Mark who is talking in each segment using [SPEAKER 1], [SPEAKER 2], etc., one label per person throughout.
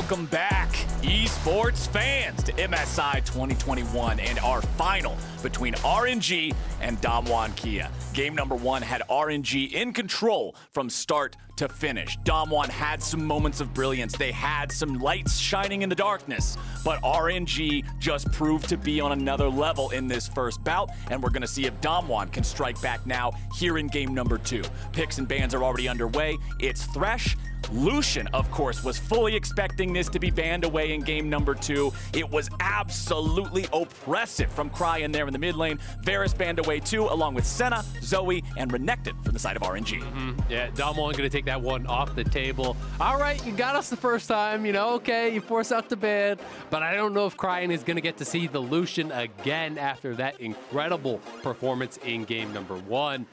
[SPEAKER 1] welcome back, esports fans, to MSI 2021 and our final between RNG and Damwon Kia. Game number one had RNG in control from start to finish. Damwon had some moments of brilliance. They had some lights shining in the darkness, but RNG just proved to be on another level in this first bout, and we're gonna see if Damwon can strike back now here in game number two. Picks and bans are already underway. It's Thresh. Lucian, of course, was fully expecting this to be banned away in game number two. It was absolutely oppressive from Cryin there in the mid lane. Varus banned away too, along with Senna, Zoe, and Renekton from the side of RNG.
[SPEAKER 2] Yeah, Damwon gonna take that one off the table. All right, you got us the first time, you know, okay, you force out the ban, but I don't know if Cryin is gonna get to see the Lucian again after that incredible performance in game number one.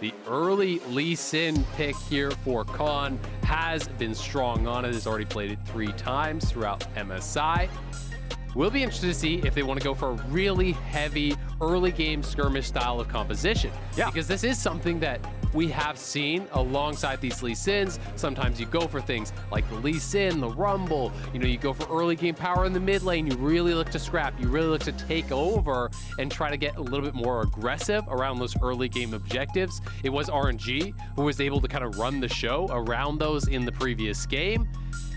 [SPEAKER 2] The early Lee Sin pick here for Khan has been strong on it. Has already played it 3 times throughout MSI. We'll be interested to see if they want to go for a really heavy early game skirmish style of composition. Yeah. Because this is something that we have seen alongside these Lee Sins. Sometimes you go for things like the Lee Sin, the Rumble, you know, you go for early game power in the mid lane, you really look to scrap, you really look to take over and try to get a little bit more aggressive around those early game objectives. It was RNG who was able to kind of run the show around those in the previous game.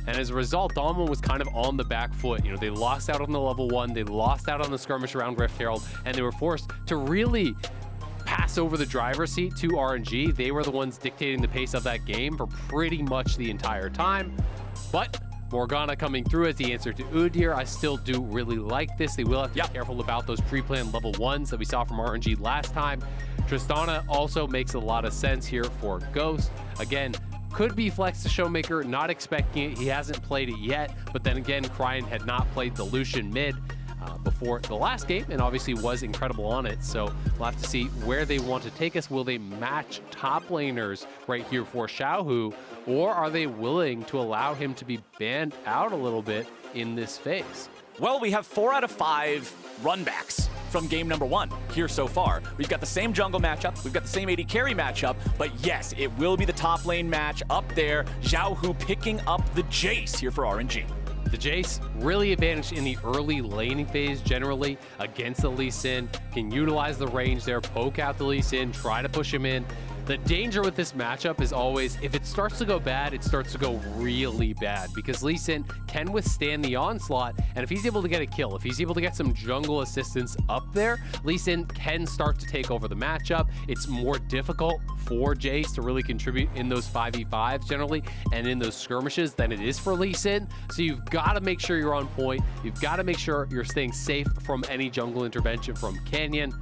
[SPEAKER 2] And as a result, Damwon was kind of on the back foot. You know, they lost out on the level 1, they lost out on the skirmish around Rift Herald, and they were forced to really pass over the driver's seat to RNG. They were the ones dictating the pace of that game for pretty much the entire time. But Morgana coming through as the answer to Udyr. I still do really like this. They will have to be careful about those pre-planned level 1s that we saw from RNG last time. Tristana also makes a lot of sense here for Ghost. Again, could be flex to ShowMaker, not expecting it. He hasn't played it yet, but then again, Cryin had not played the Lucian mid before the last game and obviously was incredible on it. So we'll have to see where they want to take us. Will they match top laners right here for Xiaohu, or are they willing to allow him to be banned out a little bit in this phase?
[SPEAKER 1] Well, we have 4 out of 5 runbacks from game number one here so far. We've got the same jungle matchup, we've got the same AD carry matchup, but yes, it will be the top lane match up there. Xiaohu picking up the Jayce here for RNG.
[SPEAKER 2] The Jayce really advantaged in the early laning phase generally against the Lee Sin, can utilize the range there, poke out the Lee Sin, try to push him in. The danger with this matchup is always, if it starts to go bad, it starts to go really bad, because Lee Sin can withstand the onslaught, and if he's able to get a kill, if he's able to get some jungle assistance up there, Lee Sin can start to take over the matchup. It's more difficult for Jayce to really contribute in those 5v5s generally, and in those skirmishes than it is for Lee Sin. So you've got to make sure you're on point. You've got to make sure you're staying safe from any jungle intervention from Canyon.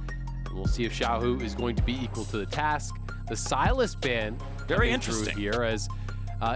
[SPEAKER 2] And we'll see if Xiaohu is going to be equal to the task. The Sylas ban,
[SPEAKER 1] very interesting
[SPEAKER 2] here, as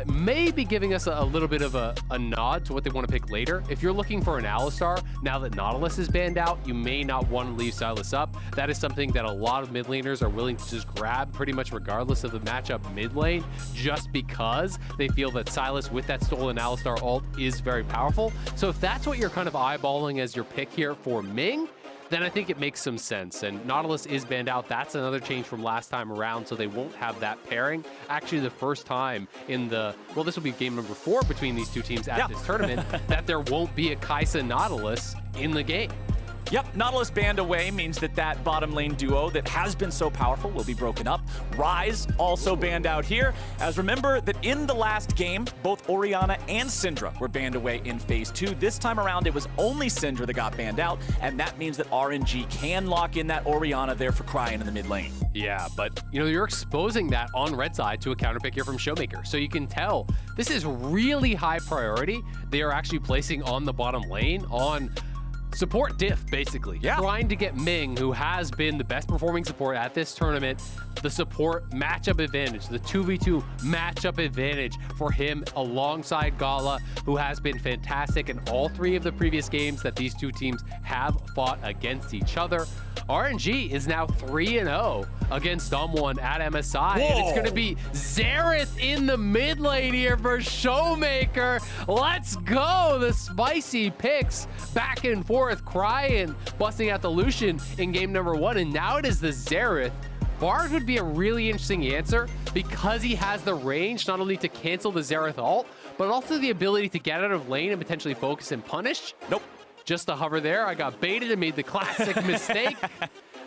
[SPEAKER 2] may be giving us a little bit of a nod to what they want to pick later. If you're looking for an Alistar, now that Nautilus is banned out, you may not want to leave Sylas up. That is something that a lot of mid laners are willing to just grab pretty much regardless of the matchup mid lane, just because they feel that Sylas with that stolen Alistar ult is very powerful. So if that's what you're kind of eyeballing as your pick here for Ming, then I think it makes some sense. And Nautilus is banned out. That's another change from last time around, so they won't have that pairing. Actually, the first time in the, well, this will be game number 4 between these two teams at this tournament, that there won't be a Kai'Sa Nautilus in the game.
[SPEAKER 1] Yep, Nautilus banned away means that that bottom lane duo that has been so powerful will be broken up. Ryze also banned out here, as remember that in the last game, both Orianna and Syndra were banned away in phase 2. This time around, it was only Syndra that got banned out, and that means that RNG can lock in that Orianna there for Cryin in the mid lane.
[SPEAKER 2] Yeah, but you know, you're exposing that on red side to a counter pick here from ShowMaker. So you can tell this is really high priority. They are actually placing on the bottom lane on support diff, basically. Trying to get Ming, who has been the best performing support at this tournament, the support matchup advantage, the 2v2 matchup advantage for him alongside GALA, who has been fantastic in all 3 of the previous games that these two teams have fought against each other. RNG is now 3-0 against Damwon at MSI. And it's going to be Xerath in the mid lane here for ShowMaker. Let's go. The spicy picks back and forth. Cryin busting out the Lucian in game number 1. And now it is the Xerath Bard would be a really interesting answer because he has the range not only to cancel the Xerath ult, but also the ability to get out of lane and potentially focus and punish.
[SPEAKER 1] Nope.
[SPEAKER 2] Just to hover there, I got baited and made the classic mistake.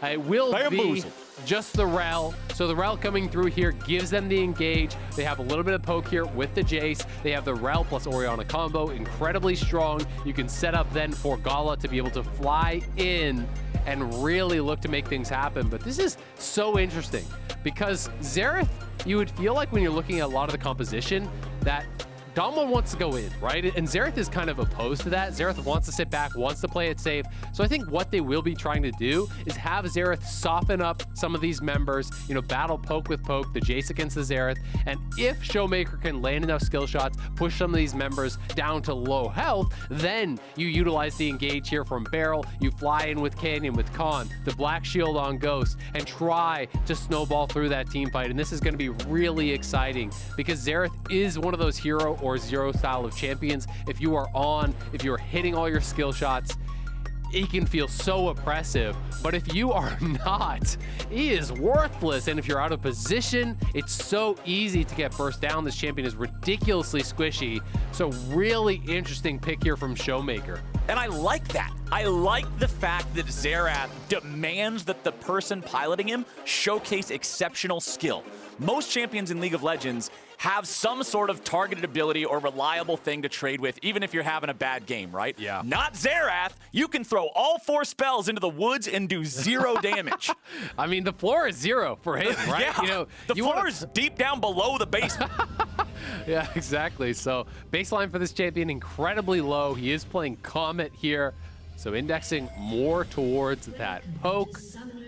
[SPEAKER 2] It will be just the Rell. So the Rell coming through here gives them the engage. They have a little bit of poke here with the Jayce. They have the Rell plus Orianna combo, incredibly strong. You can set up then for GALA to be able to fly in and really look to make things happen. But this is so interesting because Xerath, you would feel like when you're looking at a lot of the composition that Damwon wants to go in, right? And Xerath is kind of opposed to that. Xerath wants to sit back, wants to play it safe. So I think what they will be trying to do is have Xerath soften up some of these members, you know, battle poke with poke, the Jayce against the Xerath. And if ShowMaker can land enough skill shots, push some of these members down to low health, then you utilize the engage here from BeryL. You fly in with Canyon, with Khan, the Black Shield on Ghost, and try to snowball through that team fight. And this is going to be really exciting because Xerath is one of those hero or zero style of champions. If you are hitting all your skill shots, it can feel so oppressive. But if you are not, he is worthless. And if you're out of position, it's so easy to get burst down. This champion is ridiculously squishy. So really interesting pick here from ShowMaker.
[SPEAKER 1] And I like that. I like the fact that Xerath demands that the person piloting him showcase exceptional skill. Most champions in League of Legends have some sort of targeted ability or reliable thing to trade with, even if you're having a bad game, right?
[SPEAKER 2] Yeah.
[SPEAKER 1] Not Xerath. You can throw all 4 spells into the woods and do 0 damage.
[SPEAKER 2] I mean, the floor is 0 for him, right?
[SPEAKER 1] Yeah,
[SPEAKER 2] you know,
[SPEAKER 1] the floor is deep down below the basement.
[SPEAKER 2] Yeah, exactly. So baseline for this champion, incredibly low. He is playing Comet here. So indexing more towards that poke.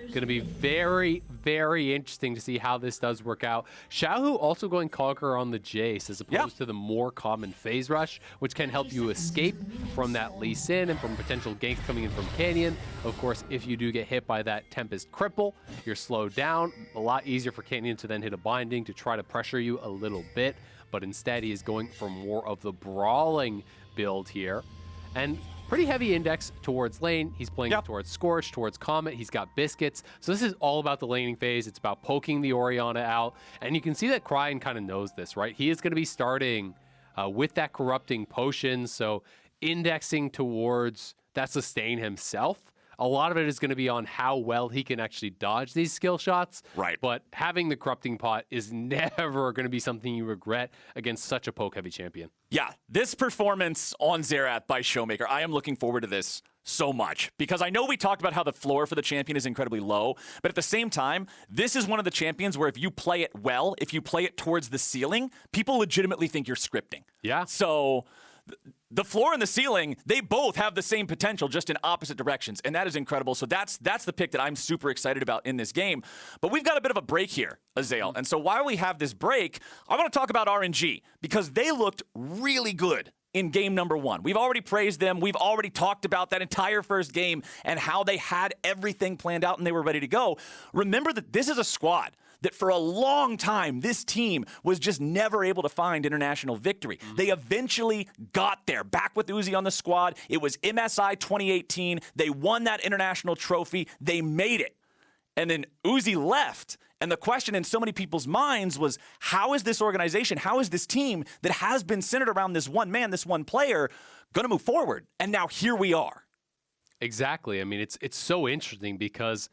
[SPEAKER 2] Going to be very, very interesting to see how this does work out. Xiaohu also going Conqueror on the Jayce as opposed to the more common phase rush, which can help you escape from that Lee Sin and from potential ganks coming in from Canyon. Of course, if you do get hit by that Tempest Cripple, you're slowed down. A lot easier for Canyon to then hit a binding to try to pressure you a little bit. But instead, he is going for more of the brawling build here. And pretty heavy index towards lane. He's playing towards Scorch, towards Comet. He's got Biscuits. So this is all about the laning phase. It's about poking the Orianna out. And you can see that Cryin kind of knows this, right? He is going to be starting with that Corrupting Potion. So indexing towards that sustain himself. A lot of it is going to be on how well he can actually dodge these skill shots.
[SPEAKER 1] Right.
[SPEAKER 2] But having the Corrupting Pot is never going to be something you regret against such a poke-heavy champion.
[SPEAKER 1] Yeah, this performance on Xerath by ShowMaker, I am looking forward to this so much because I know we talked about how the floor for the champion is incredibly low, but at the same time, this is one of the champions where if you play it well, if you play it towards the ceiling, people legitimately think you're scripting.
[SPEAKER 2] Yeah.
[SPEAKER 1] So the floor and the ceiling, they both have the same potential, just in opposite directions, and that is incredible. So that's the pick that I'm super excited about in this game. But we've got a bit of a break here, Azael, and so while we have this break, I want to talk about RNG because they looked really good in game number 1. We've already praised them. We've already talked about that entire first game and how they had everything planned out and they were ready to go. Remember that this is a squad that for a long time, this team was just never able to find international victory. They eventually got there. Back with Uzi on the squad, it was MSI 2018. They won that international trophy. They made it. And then Uzi left. And the question in so many people's minds was, how is this organization, how is this team that has been centered around this one man, this one player, going to move forward? And now here we are.
[SPEAKER 2] Exactly. I mean, it's so interesting because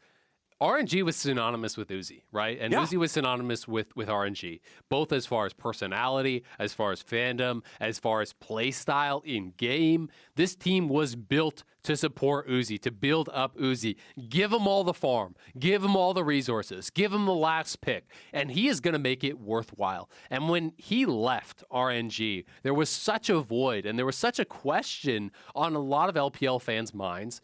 [SPEAKER 2] RNG was synonymous with Uzi, right? And Uzi was synonymous with RNG, both as far as personality, as far as fandom, as far as play style in game. This team was built to support Uzi, to build up Uzi. Give him all the farm, give him all the resources, give him the last pick, and he is going to make it worthwhile. And when he left RNG, there was such a void and there was such a question on a lot of LPL fans' minds.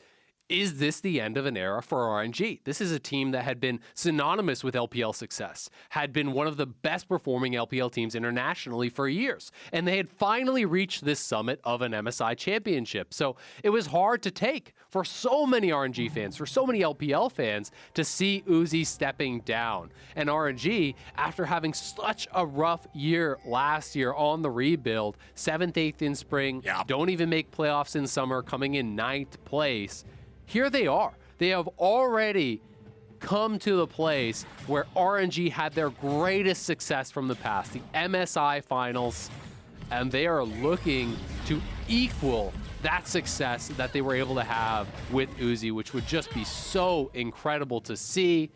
[SPEAKER 2] Is this the end of an era for RNG? This is a team that had been synonymous with LPL success, had been one of the best performing LPL teams internationally for years, and they had finally reached this summit of an MSI championship. So it was hard to take for so many RNG fans, for so many LPL fans, to see Uzi stepping down. And RNG, after having such a rough year last year on the rebuild, 7th, 8th in spring, don't even make playoffs in summer, coming in 9th place, here they are. They have already come to the place where RNG had their greatest success from the past, the MSI Finals, and they are looking to equal that success that they were able to have with Uzi, which would just be so incredible to see.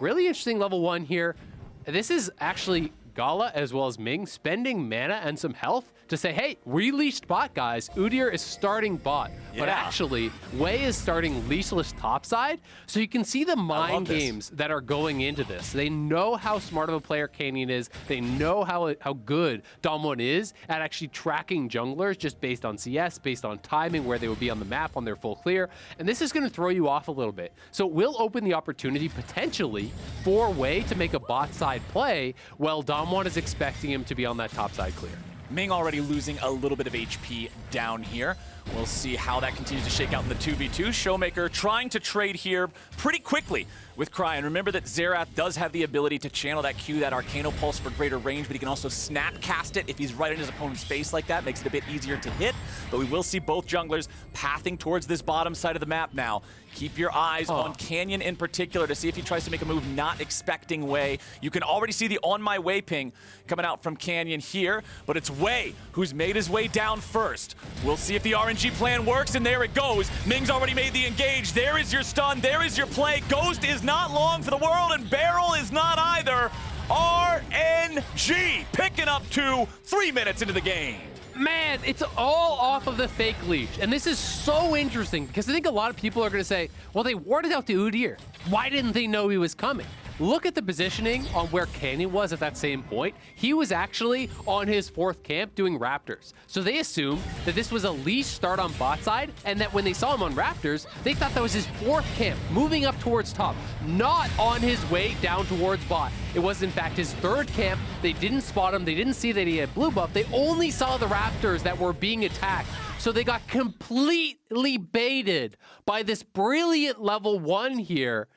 [SPEAKER 2] Really interesting level 1 here. This is actually GALA as well as Ming spending mana and some health to say, hey, we leashed bot, guys. Udyr is starting bot. Yeah. But actually, Wei is starting leashless topside. So you can see the mind games that are going into this. They know how smart of a player Canyon is. They know how good Damwon is at actually tracking junglers just based on CS, based on timing, where they would be on the map on their full clear. And this is going to throw you off a little bit. So it will open the opportunity potentially for Wei to make a bot side play while Damwon is expecting him to be on that topside clear.
[SPEAKER 1] Ming already losing a little bit of HP down here. We'll see how that continues to shake out in the 2v2. ShowMaker trying to trade here pretty quickly with Cryin. Remember that Xerath does have the ability to channel that Q, that Arcano Pulse for greater range, but he can also snap cast it if he's right in his opponent's face like that. Makes it a bit easier to hit, but we will see both junglers pathing towards this bottom side of the map now. Keep your eyes on Canyon in particular to see if he tries to make a move not expecting Wei. You can already see the on my way ping coming out from Canyon here, but it's Wei who's made his way down first. We'll see if the RNG plan works, and there it goes. Ming's already made the engage. There is your stun. There is your play. Ghost is not long for the world, and BeryL is not either. RNG picking up 3 minutes into the game.
[SPEAKER 2] Man, it's all off of the fake leash. And this is so interesting because I think a lot of people are going to say, well, they warded out the Udyr. Why didn't they know he was coming? Look at the positioning on where Canyon was at that same point. He was actually on his 4th camp doing Raptors. So they assumed that this was a leash start on bot side, and that when they saw him on Raptors, they thought that was his 4th camp, moving up towards top, not on his way down towards bot. It was, in fact, his 3rd camp. They didn't spot him. They didn't see that he had blue buff. They only saw the Raptors that were being attacked. So they got completely baited by this brilliant level 1 here.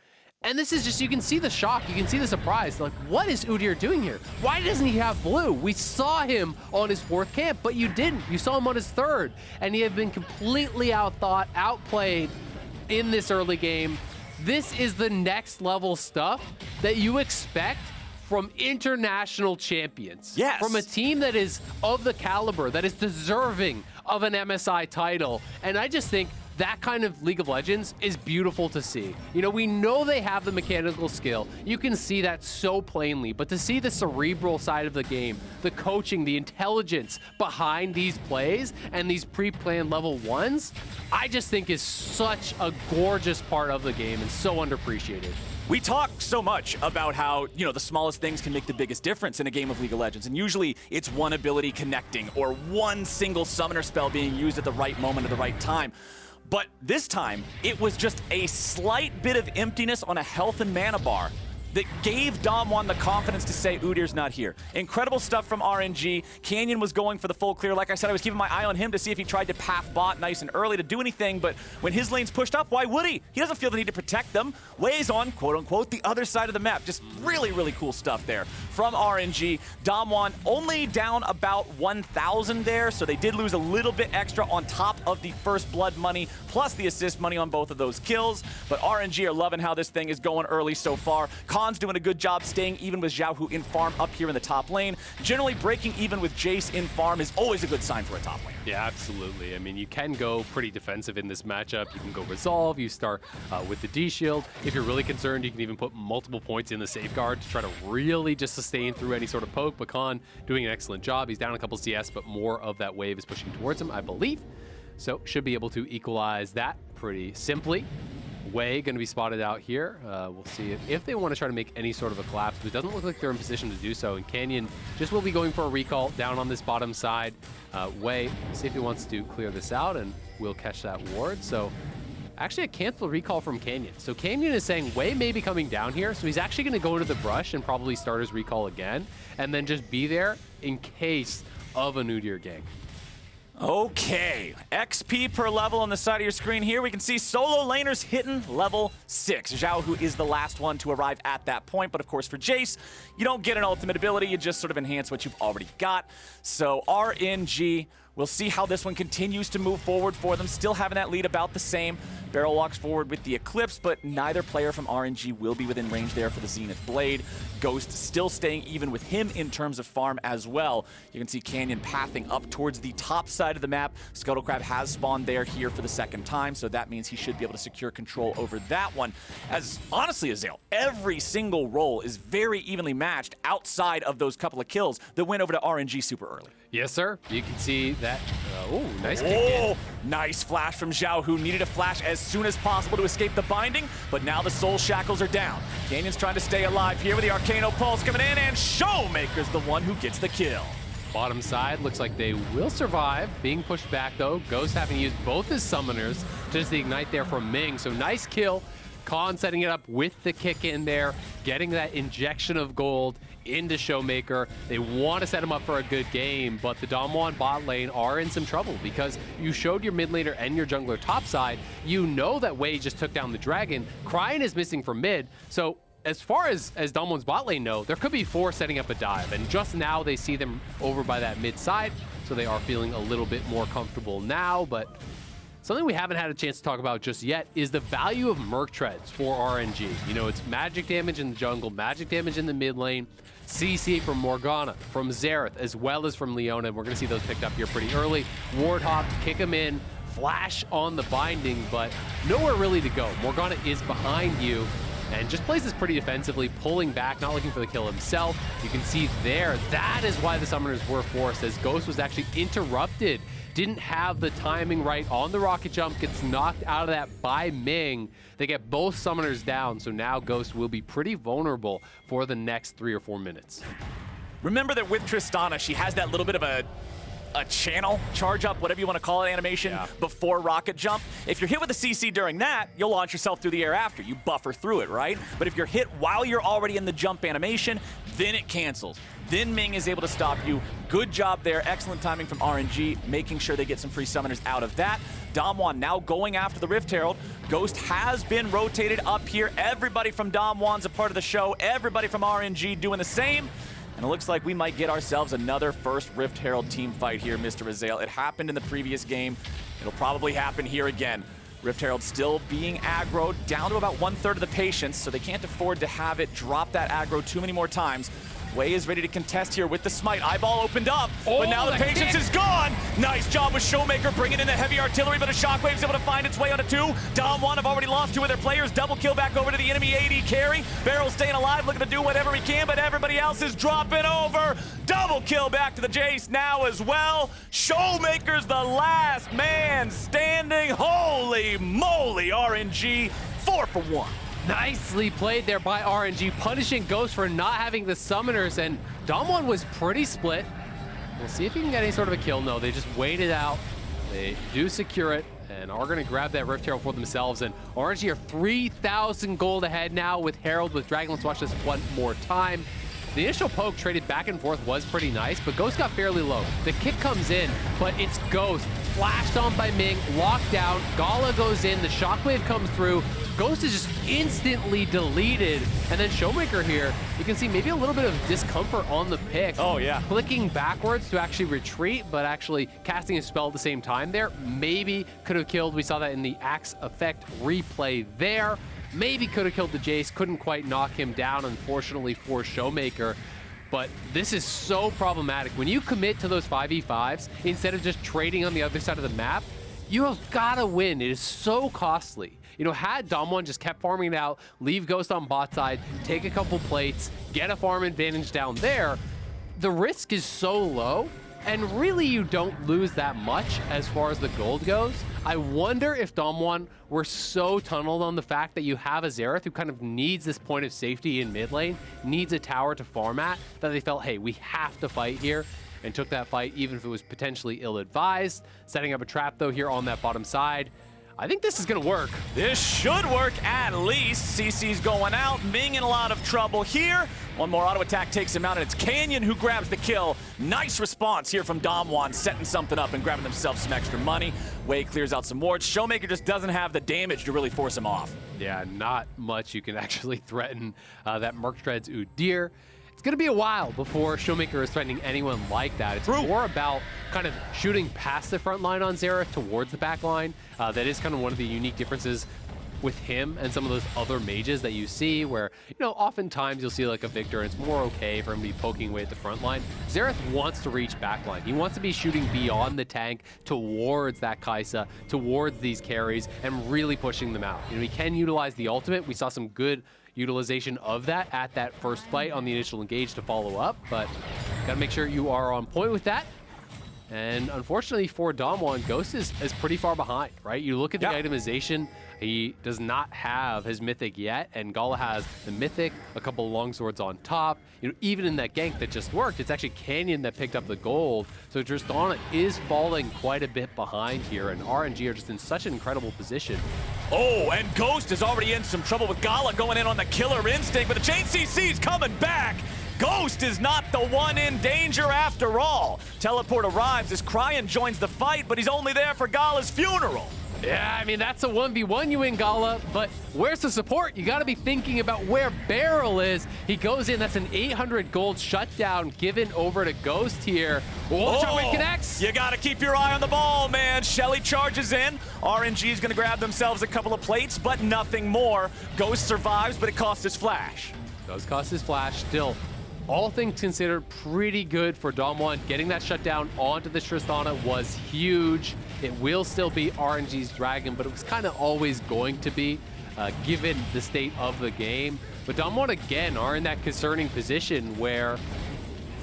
[SPEAKER 2] And this is just, you can see the shock, you can see the surprise. Like, what is Udyr doing here? Why doesn't he have blue? We saw him on his 4th camp, but you didn't. You saw him on his 3rd, and he had been completely outthought, outplayed in this early game. This is the next level stuff that you expect from international champions.
[SPEAKER 1] Yes.
[SPEAKER 2] From a team that is of the caliber, that is deserving of an MSI title. And I just think that kind of League of Legends is beautiful to see. You know, we know they have the mechanical skill. You can see that so plainly, but to see the cerebral side of the game, the coaching, the intelligence behind these plays and these pre-planned level 1s, I just think is such a gorgeous part of the game and so underappreciated.
[SPEAKER 1] We talk so much about how, you know, the smallest things can make the biggest difference in a game of League of Legends, and usually it's one ability connecting or one single summoner spell being used at the right moment at the right time. But this time, it was just a slight bit of emptiness on a health and mana bar that gave Damwon the confidence to say Udyr's not here. Incredible stuff from RNG. Canyon was going for the full clear. Like I said, I was keeping my eye on him to see if he tried to path bot nice and early to do anything, but when his lane's pushed up, why would he? He doesn't feel the need to protect them. Wei's on, quote-unquote, the other side of the map. Just really, really cool stuff there from RNG. Damwon only down about 1,000 there, so they did lose a little bit extra on top of the first blood money, plus the assist money on both of those kills. But RNG are loving how this thing is going early so far. Khan's doing a good job staying even with Xiaohu in farm up here in the top lane. Generally, breaking even with Jayce in farm is always a good sign for a top lane.
[SPEAKER 2] Yeah, absolutely. I mean, you can go pretty defensive in this matchup. You can go resolve. You start with the D shield. If you're really concerned, you can even put multiple points in the safeguard to try to really just sustain through any sort of poke. But Khan doing an excellent job. He's down a couple CS, but more of that wave is pushing towards him, I believe. So should be able to equalize that pretty simply. Wei going to be spotted out here. We'll see if they want to try to make any sort of a collapse, but it doesn't look like they're in position to do so. And Canyon just will be going for a recall down on this bottom side. Wei, see if he wants to clear this out, and we'll catch that ward. So actually a cancel recall from Canyon. So Canyon is saying Wei may be coming down here, so he's actually going to go into the brush and probably start his recall again, and then just be there in case of an Udyr gank.
[SPEAKER 1] Okay, XP per level on the side of your screen here. We can see solo laners hitting level 6. Xiaohu is the last one to arrive at that point, but of course for Jayce, you don't get an ultimate ability, you just sort of enhance what you've already got. So RNG We'll see how this one continues to move forward for them, still having that lead about the same. BeryL walks forward with the Eclipse, but neither player from RNG will be within range there for the Zenith Blade. Ghost still staying even with him in terms of farm as well. You can see Canyon pathing up towards the top side of the map. Scuttlecrab has spawned there here for the second time, so that means he should be able to secure control over that one. As honestly, Azael, every single role is very evenly matched outside of those couple of kills that went over to RNG super early.
[SPEAKER 2] Yes, sir. You can see that. Oh, nice kick in.
[SPEAKER 1] Nice flash from Xiaohu. Needed a flash as soon as possible to escape the binding, but now the soul shackles are down. Canyon's trying to stay alive here with the Arcano Pulse coming in, and ShowMaker's the one who gets the kill.
[SPEAKER 2] Bottom side looks like they will survive. Being pushed back, though. Ghost having used both his summoners to just the ignite there from Ming. So nice kill. Khan setting it up with the kick in there, getting that injection of gold into ShowMaker. They want to set him up for a good game, but the Damwon bot lane are in some trouble because you showed your mid laner and your jungler topside. You know that Wei just took down the dragon. Cryin is missing from mid, so as far as Damwon's bot lane know, there could be 4 setting up a dive, and just now they see them over by that mid side, so they are feeling a little bit more comfortable now, but something we haven't had a chance to talk about just yet is the value of Merc Treads for RNG. You know, it's magic damage in the jungle, magic damage in the mid lane, CC from Morgana, from Xerath, as well as from Leona. We're going to see those picked up here pretty early. Ward hop, kick him in, flash on the binding, but nowhere really to go. Morgana is behind you and just plays this pretty defensively, pulling back, not looking for the kill himself. You can see there, that is why the summoners were forced, as Ghost was actually interrupted. Didn't have the timing right on the rocket jump, gets knocked out of that by Ming. They get both summoners down, so now Ghost will be pretty vulnerable for the next 3 or 4 minutes.
[SPEAKER 1] Remember that with Tristana, she has that little bit of a channel, charge up, whatever you want to call it, animation before rocket jump. If you're hit with a CC during that, you'll launch yourself through the air after. You buffer through it, right? But if you're hit while you're already in the jump animation, then it cancels. Then Ming is able to stop you. Good job there. Excellent timing from RNG, making sure they get some free summoners out of that. Damwon now going after the Rift Herald. Ghost has been rotated up here. Everybody from Damwon's a part of the show. Everybody from RNG doing the same. And it looks like we might get ourselves another first Rift Herald team fight here, Mr. Azael. It happened in the previous game. It'll probably happen here again. Rift Herald still being aggroed, down to about 1/3 of the patience, so they can't afford to have it drop that aggro too many more times. Wei is ready to contest here with the smite. Eyeball opened up, but now the patience is gone. Nice job with ShowMaker bringing in the heavy artillery, but a shockwave's able to find its way onto 2. Damwon have already lost 2 of their players. Double kill back over to the enemy AD carry. BeryL staying alive, looking to do whatever he can, but everybody else is dropping over. Double kill back to the Jayce now as well. ShowMaker's the last man standing. Holy moly, RNG, 4 for 1.
[SPEAKER 2] Nicely played there by RNG, punishing Ghost for not having the summoners, and Damwon was pretty split. We'll see if he can get any sort of a kill. No, they just waited out. They do secure it, and are going to grab that Rift Herald for themselves, and RNG are 3,000 gold ahead now with Herald, with Dragon. Let's watch this one more time. The initial poke traded back and forth was pretty nice, but Ghost got fairly low. The kick comes in, but it's Ghost. Flashed on by Ming, locked down, GALA goes in, the shockwave comes through. Ghost is just instantly deleted, and then ShowMaker here, you can see maybe a little bit of discomfort on the pick.
[SPEAKER 1] Oh, yeah.
[SPEAKER 2] Clicking backwards to actually retreat, but actually casting a spell at the same time there. Maybe could have killed, we saw that in the Axe effect replay there. Maybe could have killed the Jayce, couldn't quite knock him down, unfortunately, for ShowMaker. But this is so problematic. When you commit to those 5v5s, instead of just trading on the other side of the map, you have got to win. It is so costly. You know, had Damwon just kept farming it out, leave Ghost on bot side, take a couple plates, get a farm advantage down there, the risk is so low, and really you don't lose that much as far as the gold goes. I wonder if Damwon were so tunneled on the fact that you have a Xerath who kind of needs this point of safety in mid lane, needs a tower to farm at, that they felt, hey, we have to fight here, and took that fight even if it was potentially ill-advised. Setting up a trap though here on that bottom side. I think this is gonna work.
[SPEAKER 1] This should work at least. CC's going out. Ming in a lot of trouble here. One more auto attack takes him out, and it's Canyon who grabs the kill. Nice response here from Damwon, setting something up and grabbing themselves some extra money. Wei clears out some wards. ShowMaker just doesn't have the damage to really force him off.
[SPEAKER 2] Yeah, not much you can actually threaten that Merc Treads Udyr. it's going to be a while before ShowMaker is threatening anyone like that. It's more about kind of shooting past the front line on Xerath towards the back line. That is kind of one of the unique differences with him and some of those other mages that you see where, you know, oftentimes you'll see like a Victor and it's more okay for him to be poking away at the front line. Xerath wants to reach backline. He wants to be shooting beyond the tank towards that Kai'Sa, towards these carries, and really pushing them out. You know, he can utilize the ultimate. We saw some good utilization of that at that first fight on the initial engage to follow up, but gotta make sure you are on point with that. And unfortunately for Damwon, Ghost is pretty far behind, right? You look at the itemization, he does not have his Mythic yet, and GALA has the Mythic, a couple of longswords on top. You know, even in that gank that just worked, it's actually Canyon that picked up the gold. So Tristana is falling quite a bit behind here, and RNG are just in such an incredible position.
[SPEAKER 1] Oh, and Ghost is already in some trouble with GALA going in on the killer instinct, but the Chain CC's coming back. Ghost is not the one in danger after all. Teleport arrives as Cryin joins the fight, but he's only there for GALA's funeral.
[SPEAKER 2] Yeah, I mean, that's a 1v1 you win, GALA, but where's the support? You got to be thinking about where BeryL is. He goes in, that's an 800 gold shutdown given over to Ghost here. Watch out when it connects.
[SPEAKER 1] You got to keep your eye on the ball, man. Shelly charges in. RNG is going to grab themselves a couple of plates, but nothing more. Ghost survives, but it costs his flash.
[SPEAKER 2] Does cost his flash. Still, all things considered, pretty good for Damwon. Getting that shutdown onto the Tristana was huge. It will still be RNG's Dragon, but it was kind of always going to be, given the state of the game. But Damwon, again, are in that concerning position where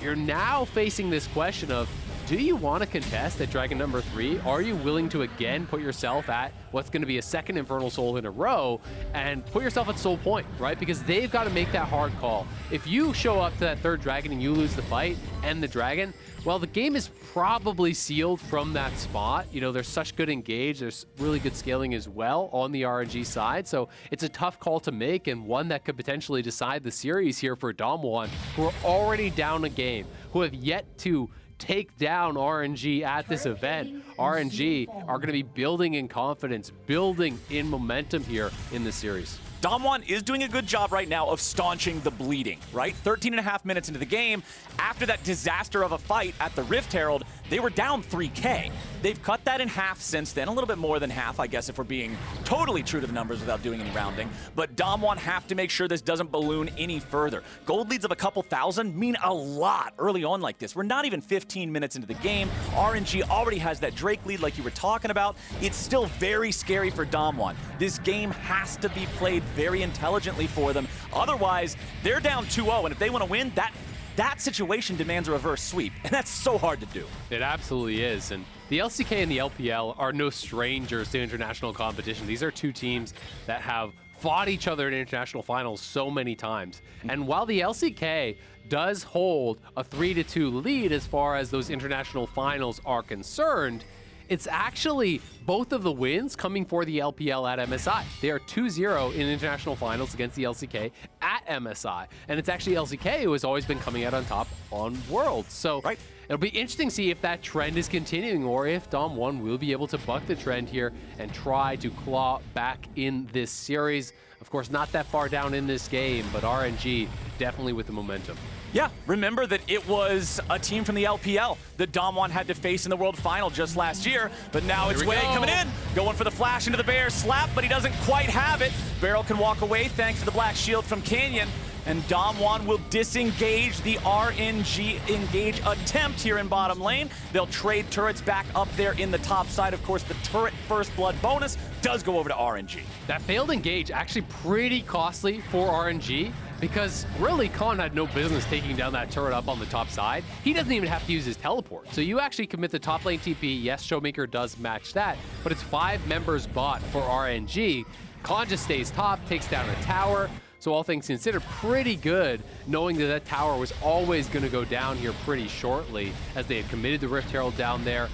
[SPEAKER 2] you're now facing this question of, do you want to contest at Dragon number 3? Are you willing to again put yourself at what's going to be a second Infernal Soul in a row and put yourself at soul point, right? Because they've got to make that hard call. If you show up to that third Dragon and you lose the fight and the Dragon, well, the game is probably sealed from that spot. You know, there's such good engage. There's really good scaling as well on the RNG side. So it's a tough call to make and one that could potentially decide the series here for Damwon, who are already down a game, who have yet to take down RNG at this event. RNG are going to be building in confidence, building in momentum here in the series.
[SPEAKER 1] Damwon is doing a good job right now of staunching the bleeding, right? 13.5 minutes into the game, after that disaster of a fight at the Rift Herald, they were down 3K. They've cut that in half since then, a little bit more than half, I guess, if we're being totally true to the numbers without doing any rounding. But Damwon have to make sure this doesn't balloon any further. Gold leads of a couple thousand mean a lot early on like this. We're not even 15 minutes into the game. RNG already has that Drake lead like you were talking about. It's still very scary for Damwon. This game has to be played very intelligently for them. Otherwise, they're down 2-0, and if they want to win, that situation demands a reverse sweep, and that's so hard to do.
[SPEAKER 2] It absolutely is, and the LCK and the LPL are no strangers to international competition. These are two teams that have fought each other in international finals so many times. And while the LCK does hold a 3-2 lead as far as those international finals are concerned, it's actually both of the wins coming for the LPL at MSI. They are 2-0 in international finals against the LCK at MSI. And it's actually LCK who has always been coming out on top on Worlds. So it'll be interesting to see if that trend is continuing or if Damwon will be able to buck the trend here and try to claw back in this series. Of course, not that far down in this game, but RNG definitely with the momentum.
[SPEAKER 1] Yeah, remember that it was a team from the LPL that Damwon had to face in the World Final just last year, but now it's Wei coming in, going for the flash into the bear slap, but he doesn't quite have it. BeryL can walk away thanks to the black shield from Canyon, and Damwon will disengage the RNG engage attempt here in bottom lane. They'll trade turrets back up there in the top side. Of course, the turret first blood bonus does go over to RNG.
[SPEAKER 2] That failed engage actually pretty costly for RNG, because really Khan had no business taking down that turret up on the top side. He doesn't even have to use his teleport. So you actually commit the top lane TP. Yes, ShowMaker does match that, but it's 5 members bot for RNG. Khan just stays top, takes down a tower. So all things considered, pretty good, knowing that that tower was always going to go down here pretty shortly, as they had committed the Rift Herald down there.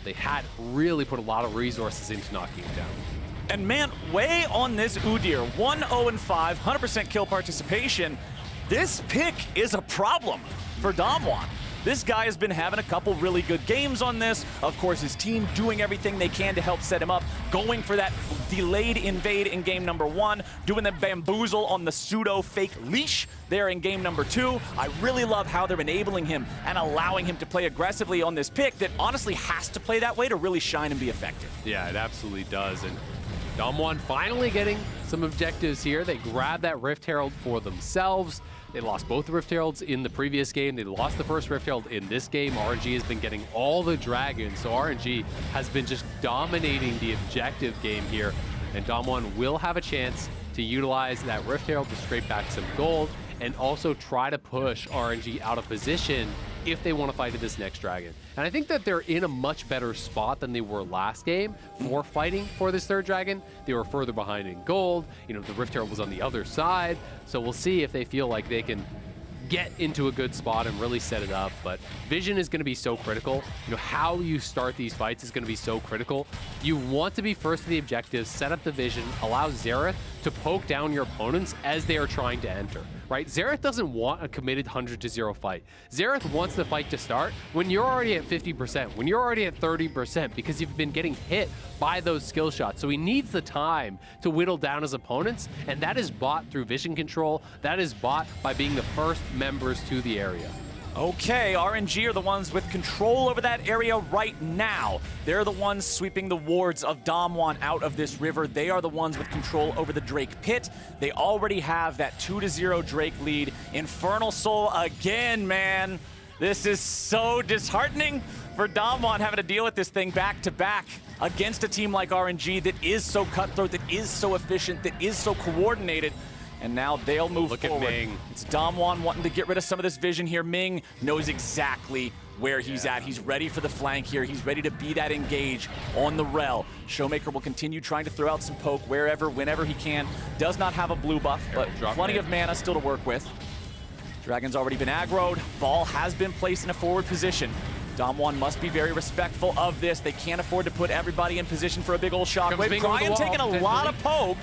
[SPEAKER 2] They had really put a lot of resources into knocking it down.
[SPEAKER 1] And man, Wei on this Udyr, 1-0-5, 100% kill participation. This pick is a problem for Damwon. This guy has been having a couple really good games on this. Of course, his team doing everything they can to help set him up, going for that delayed invade in game number 1, doing the bamboozle on the pseudo fake leash there in game number 2. I really love how they're enabling him and allowing him to play aggressively on this pick that honestly has to play that way to really shine and be effective.
[SPEAKER 2] Yeah, it absolutely does. And Damwon finally getting some objectives here. They grabbed that Rift Herald for themselves. They lost both the Rift Heralds in the previous game. They lost the first Rift Herald in this game. RNG has been getting all the dragons, so RNG has been just dominating the objective game here. And Damwon will have a chance to utilize that Rift Herald to scrape back some gold and also try to push RNG out of position if they want to fight this next dragon. And I think that they're in a much better spot than they were last game for fighting for this third dragon. They were further behind in gold. You know, the Rift Herald was on the other side. So we'll see if they feel like they can get into a good spot and really set it up. But vision is going to be so critical. You know, how you start these fights is going to be so critical. You want to be first to the objectives, set up the vision, allow Xerath to poke down your opponents as they are trying to enter, right? Xerath doesn't want a committed 100-0 fight. Xerath wants the fight to start when you're already at 50%, when you're already at 30%, because you've been getting hit by those skill shots. So he needs the time to whittle down his opponents, and that is bought through vision control. That is bought by being the first members to the area.
[SPEAKER 1] Okay, RNG are the ones with control over that area right now. They're the ones sweeping the wards of Damwon out of this river. They are the ones with control over the Drake pit. They already have that 2-0 Drake lead. Infernal Soul again, man. This is so disheartening for Damwon having to deal with this thing back to back against a team like RNG that is so cutthroat, that is so efficient, that is so coordinated. And now they'll move forward.
[SPEAKER 2] Look at Ming.
[SPEAKER 1] It's Damwon wanting to get rid of some of this vision here. Ming knows exactly where he's at. He's ready for the flank here. He's ready to be that engage on the Rell. ShowMaker will continue trying to throw out some poke wherever, whenever he can. Does not have a blue buff, but plenty of mana still to work with. Dragon's already been aggroed. Ball has been placed in a forward position. Damwon must be very respectful of this. They can't afford to put everybody in position for a big old shockwave. Cryin taking a lot of poke.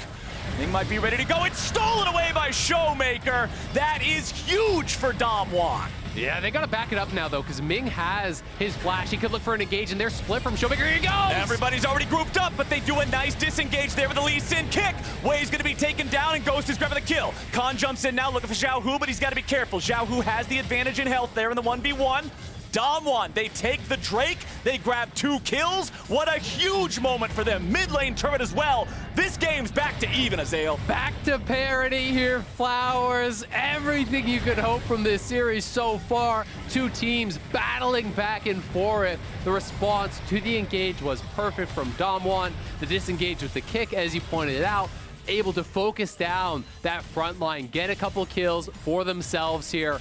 [SPEAKER 1] Ming might be ready to go. It's stolen away by ShowMaker. That is huge for Damwon.
[SPEAKER 2] Yeah, they got to back it up now, though, because Ming has his flash. He could look for an engage, and they're split from ShowMaker. Here he goes!
[SPEAKER 1] Everybody's already grouped up, but they do a nice disengage there with the Lee Sin kick. Way's going to be taken down, and Ghost is grabbing the kill. Khan jumps in now, looking for Xiaohu, but he's got to be careful. Xiaohu has the advantage in health there in the 1v1. Damwon, they take the Drake, they grab 2 kills. What a huge moment for them. Mid lane turret as well. This game's back to even, Azael.
[SPEAKER 2] Back to parity here, Flowers. Everything you could hope from this series so far. 2 teams battling back and forth. The response to the engage was perfect from Damwon. The disengage with the kick, as you pointed out, able to focus down that front line, get a couple kills for themselves here.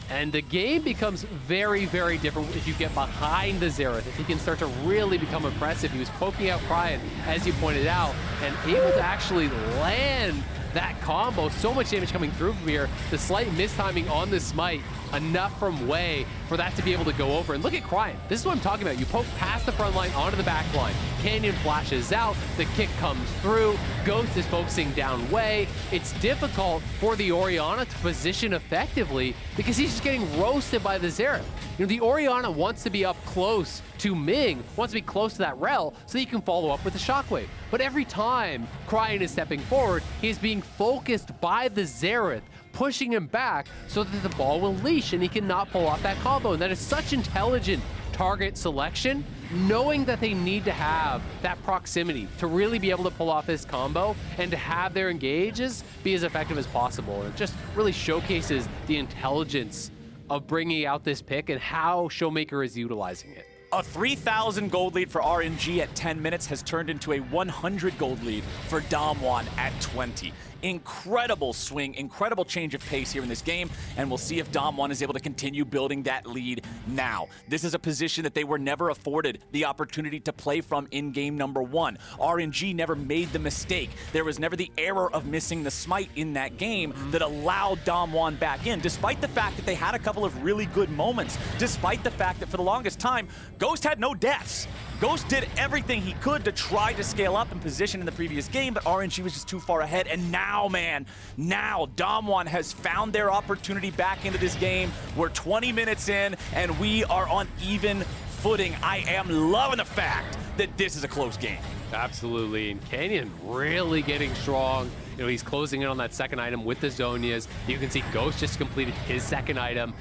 [SPEAKER 2] And the game becomes very, very different if you get behind the Xerath. If he can start to really become impressive. He was poking out Cryin, as you pointed out, and able to actually land that combo. So much damage coming through from here. The slight mistiming on the smite, enough from Way for that to be able to go over. And look at Cryin. This is what I'm talking about. You poke past the front line onto the back line. Canyon flashes out. The kick comes through. Ghost is focusing down Way. It's difficult for the Orianna to position effectively because he's just getting roasted by the Xerath. You know, the Orianna wants to be up close to Ming, wants to be close to that Rell so he can follow up with the shockwave. But every time Cryin is stepping forward, he is being focused by the Xerath, pushing him back so that the ball will leash and he cannot pull off that combo. And that is such intelligent target selection, knowing that they need to have that proximity to really be able to pull off this combo and to have their engages be as effective as possible. And it just really showcases the intelligence of bringing out this pick and how ShowMaker is utilizing it.
[SPEAKER 1] A 3,000 gold lead for RNG at 10 minutes has turned into a 100 gold lead for Damwon at 20. Incredible swing, incredible change of pace here in this game, and we'll see if Damwon is able to continue building that lead now. This is a position that they were never afforded the opportunity to play from in game number 1. RNG never made the mistake. There was never the error of missing the smite in that game that allowed Damwon back in, despite the fact that they had a couple of really good moments, despite the fact that for the longest time, Ghost had no deaths. Ghost did everything he could to try to scale up and position in the previous game, but RNG was just too far ahead. And now, man, now Damwon has found their opportunity back into this game. We're 20 minutes in, and we are on even footing. I am loving the fact that this is a close game.
[SPEAKER 2] Absolutely, and Canyon really getting strong. You know, he's closing in on that second item with the Zhonya's. You can see Ghost just completed his second item.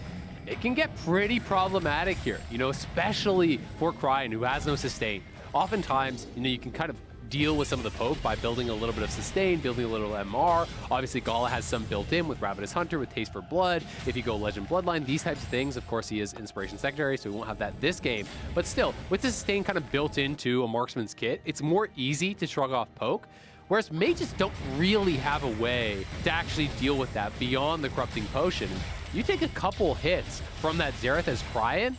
[SPEAKER 2] It can get pretty problematic here, you know, especially for Cryin, who has no sustain. Oftentimes, you know, you can kind of deal with some of the poke by building a little bit of sustain, building a little MR. Obviously, GALA has some built in with Ravenous Hunter, with Taste for Blood. If you go Legend Bloodline, these types of things, of course, he is Inspiration Secondary, so we won't have that this game. But still, with the sustain kind of built into a marksman's kit, it's more easy to shrug off poke. Whereas mages don't really have a way to actually deal with that beyond the Corrupting Potion. You take a couple hits from that Xerath as Cryin,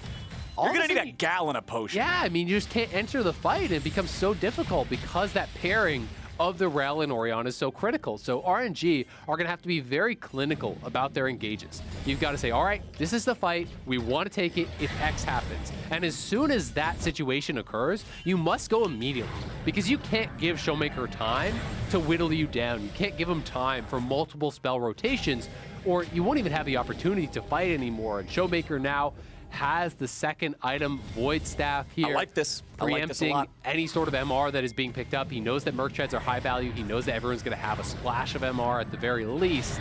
[SPEAKER 1] you're gonna need a gallon of potion.
[SPEAKER 2] Yeah, I mean, you just can't enter the fight, and it becomes so difficult because that pairing of the Rell and Orianna is so critical. So RNG are gonna have to be very clinical about their engages. You've got to say, all right, this is the fight. We want to take it if X happens. And as soon as that situation occurs, you must go immediately, because you can't give ShowMaker time to whittle you down. You can't give him time for multiple spell rotations, or you won't even have the opportunity to fight anymore. And ShowMaker now has the second item, Void Staff here.
[SPEAKER 1] I like this.
[SPEAKER 2] Preempting any sort of MR that is being picked up. He knows that Merc Treads are high value. He knows that everyone's going to have a splash of MR at the very least.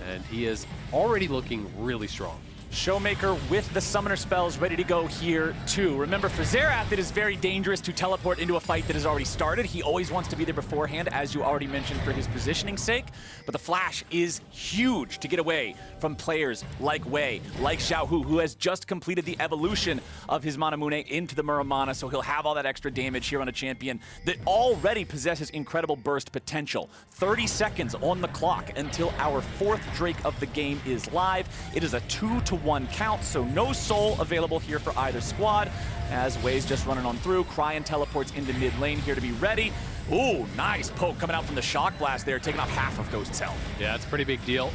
[SPEAKER 2] And he is already looking really strong.
[SPEAKER 1] ShowMaker with the summoner spells ready to go here too. Remember, for Xerath, it is very dangerous to teleport into a fight that has already started. He always wants to be there beforehand, as you already mentioned, for his positioning's sake. But the flash is huge to get away from players like Wei, like Xiaohu, who has just completed the evolution of his Manamune into the Muramana, so he'll have all that extra damage here on a champion that already possesses incredible burst potential. 30 seconds on the clock until our fourth Drake of the game is live. It is a 2-to-1 count, so no soul available here for either squad, as Wei's just running on through. Cryin teleports into mid lane here to be ready. Ooh, nice poke coming out from the Shock Blast there, taking off half of Ghost's health.
[SPEAKER 2] Yeah, that's a pretty big deal.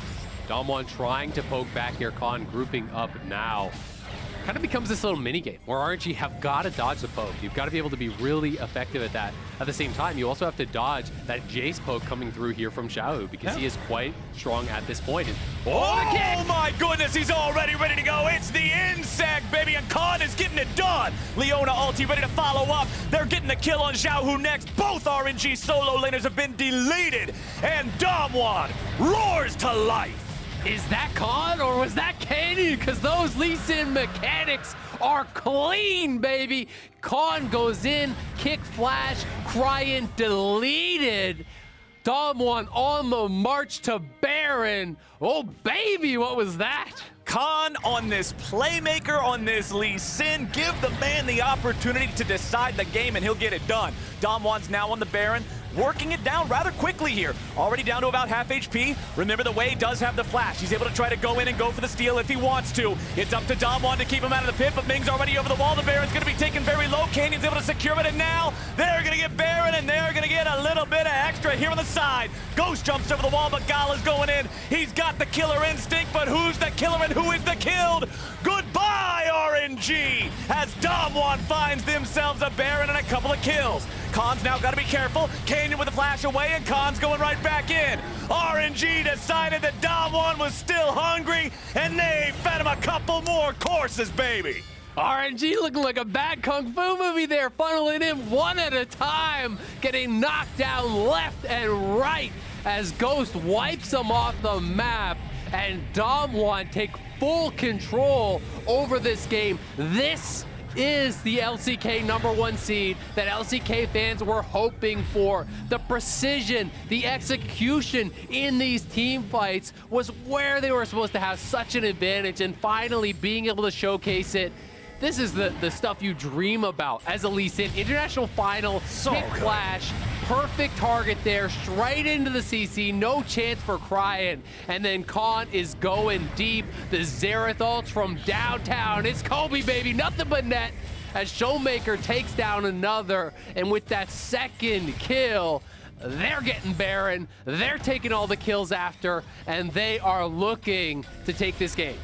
[SPEAKER 2] Damwon trying to poke back here, Khan grouping up now. Kind of becomes this little mini game where RNG have got to dodge the poke. You've got to be able to be really effective at that. At the same time, you also have to dodge that Jayce poke coming through here from Xiaohu, because he is quite strong at this point. And,
[SPEAKER 1] oh my goodness, he's already ready to go. It's the insect, baby, and Khan is getting it done. Leona ulti ready to follow up. They're getting the kill on Xiaohu next. Both RNG solo laners have been deleted, and Damwon roars to life.
[SPEAKER 2] Is that Khan or was that Canyon? Because those Lee Sin mechanics are clean, baby. Khan goes in, kick flash, Cryin deleted. Damwon on the march to Baron. Oh, baby, what was that?
[SPEAKER 1] Khan on this playmaker, on this Lee Sin. Give the man the opportunity to decide the game, and he'll get it done. Damwon's now on the Baron, working it down rather quickly here. Already down to about half HP. Remember, the Wei does have the flash. He's able to try to go in and go for the steal if he wants to. It's up to Damwon to keep him out of the pit, but Ming's already over the wall. The Baron's going to be taken very low. Canyon's able to secure it, and now they're going to get Baron, and they're going to get a little bit of extra here on the side. Ghost jumps over the wall, but GALA's going in. He's got the killer instinct, but who's the killer and who is the killed? Goodbye, RNG, as Damwon finds themselves a Baron and a couple of kills. Khan's now got to be careful. Canyon with a flash away, and Khan's going right back in. RNG decided that Damwon was still hungry, and they fed him a couple more courses, baby.
[SPEAKER 2] RNG looking like a bad Kung Fu movie there, funneling in one at a time, getting knocked down left and right as Ghost wipes them off the map, and Damwon take full control over this game. This is the LCK #1 seed that LCK fans were hoping for. The precision, the execution in these team fights was where they were supposed to have such an advantage, and finally being able to showcase it. This is the stuff you dream about as a Lee Sin. International final, hit flash, perfect target there, straight into the CC, no chance for Cryin. And then Khan is going deep. The Xerath ults from downtown. It's Kobe, baby, nothing but net, as ShowMaker takes down another. And with that second kill, they're getting Baron, they're taking all the kills after, and they are looking to take this game.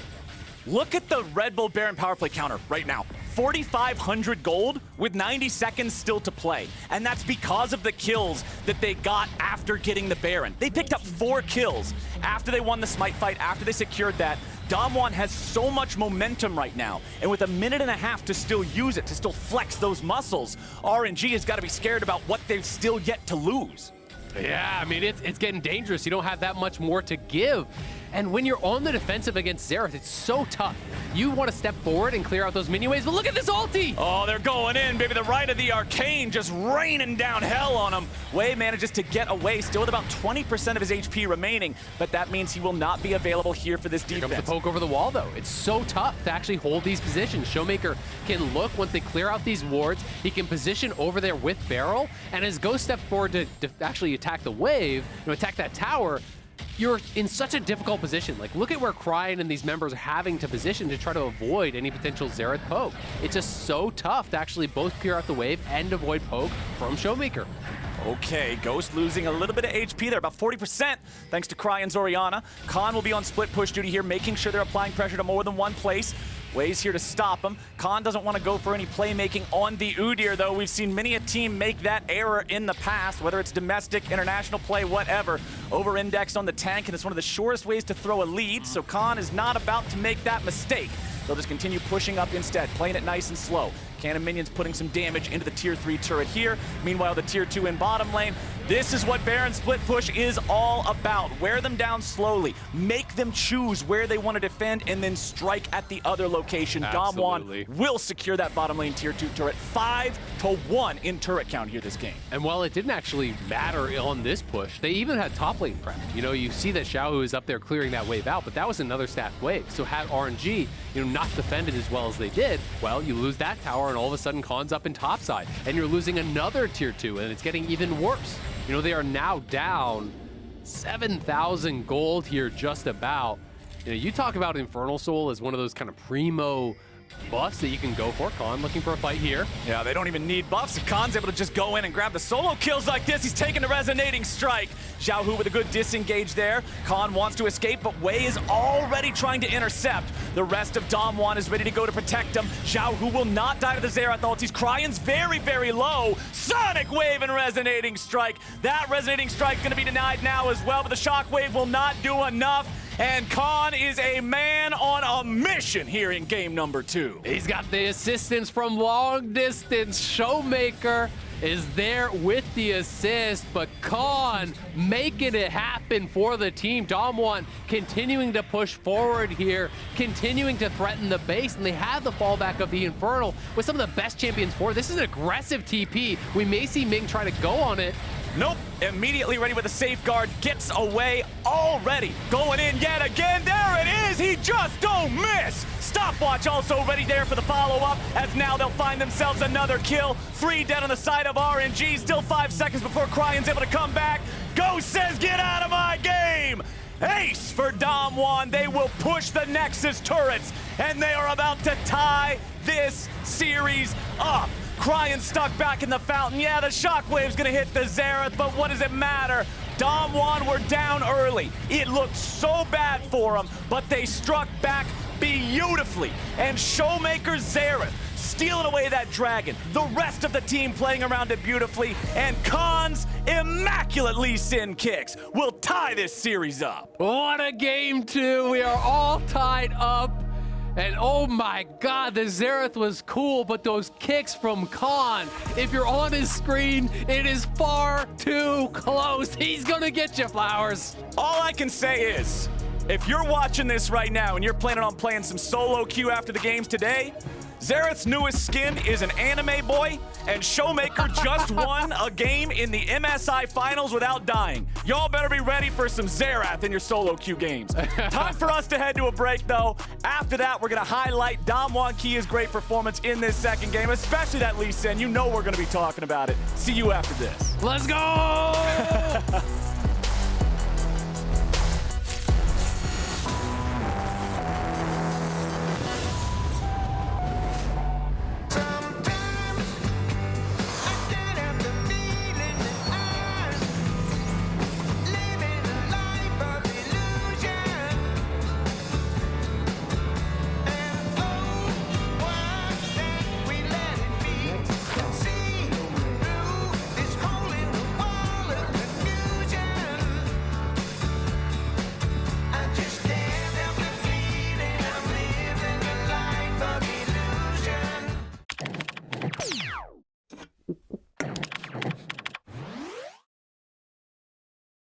[SPEAKER 1] Look at the Red Bull Baron power play counter right now. 4,500 gold with 90 seconds still to play. And that's because of the kills that they got after getting the Baron. They picked up 4 kills after they won the Smite fight, after they secured that. Damwon has so much momentum right now, and with a minute and a half to still use it, to still flex those muscles, RNG has got to be scared about what they've still yet to lose.
[SPEAKER 2] Yeah, I mean, it's getting dangerous. You don't have that much more to give. And when you're on the defensive against Xerath, it's so tough. You want to step forward and clear out those mini waves, but look at this ulti!
[SPEAKER 1] Oh, they're going in, baby. The right of the Arcane just raining down hell on him. Wei manages to get away, still with about 20% of his HP remaining, but that means he will not be available here for this defense.
[SPEAKER 2] Here comes the poke over the wall, though. It's so tough to actually hold these positions. ShowMaker can look once they clear out these wards. He can position over there with BeryL, and as Ghost steps forward to actually attack the wave, attack that tower, you're in such a difficult position. Like, look at where Cryin and these members are having to position to try to avoid any potential Xerath poke. It's just so tough to actually both clear out the wave and avoid poke from ShowMaker.
[SPEAKER 1] Okay, Ghost losing a little bit of HP there, about 40%, thanks to Cryan's Orianna. Khan will be on split push duty here, making sure they're applying pressure to more than one place. Wei's here to stop him. Khan doesn't want to go for any playmaking on the Udyr, though. We've seen many a team make that error in the past, whether it's domestic, international play, whatever. Over-indexed on the tank, and it's one of the surest ways to throw a lead, so Khan is not about to make that mistake. They'll just continue pushing up instead, playing it nice and slow. Cannon minions putting some damage into the tier 3 turret here. Meanwhile, the tier 2 in bottom lane. This is what Baron split push is all about. Wear them down slowly. Make them choose where they want to defend and then strike at the other location. Damwon will secure that bottom lane tier 2 turret. 5-1 in turret count here this game.
[SPEAKER 2] And while it didn't actually matter on this push, they even had top lane prep. You see that Xiaohu is up there clearing that wave out, but that was another stacked wave. So had RNG, not defended as well as they did, well, you lose that tower and all of a sudden Khan's up in topside. And you're losing another tier 2, and it's getting even worse. They are now down 7,000 gold here just about. You talk about Infernal Soul as one of those kind of primo buffs that you can go for. Khan looking for a fight here.
[SPEAKER 1] Yeah, they don't even need buffs. If Khan's able to just go in and grab the solo kills like this, he's taking the resonating strike. Xiaohu with a good disengage there. Khan wants to escape, but Wei is already trying to intercept. The rest of Damwon is ready to go to protect him. Xiaohu will not die to the Xerath ultis. Cryan's very, very low. Sonic Wave and resonating strike. That resonating strike going to be denied now as well, but the shockwave will not do enough. And Khan is a man on a mission here in game number 2.
[SPEAKER 2] He's got the assistance from long distance. ShowMaker is there with the assist, but Khan making it happen for the team. Damwon continuing to push forward here, continuing to threaten the base, and they have the fallback of the Infernal with some of the best champions for. This is an aggressive TP. We may see Ming try to go on it.
[SPEAKER 1] Nope, immediately ready with a safeguard, gets away already. Going in yet again, there it is, he just don't miss. Stopwatch also ready there for the follow-up, as now they'll find themselves another kill. 3 dead on the side of RNG, still 5 seconds before Cryan's able to come back. Ghost says, get out of my game. Ace for Damwon, they will push the Nexus turrets, and they are about to tie this series up. Cryin stuck back in the fountain. Yeah, the shockwave's gonna hit the Xerath, but what does it matter? Damwon were down early. It looked so bad for them, but they struck back beautifully. And ShowMaker Xerath stealing away that dragon. The rest of the team playing around it beautifully, and Khan's immaculate Lee Sin kicks will tie this series up.
[SPEAKER 2] What a game 2. We are all tied up. And oh my God, the Xerath was cool, but those kicks from Khan, if you're on his screen, it is far too close. He's gonna get you, Flowers.
[SPEAKER 1] All I can say is, if you're watching this right now and you're planning on playing some solo queue after the games today, Xerath's newest skin is an anime boy, and ShowMaker just won a game in the MSI Finals without dying. Y'all better be ready for some Xerath in your solo queue games. Time for us to head to a break, though. After that, we're going to highlight Damwon Kia's great performance in this second game, especially that Lee Sin. You know we're going to be talking about it. See you after this.
[SPEAKER 2] Let's go!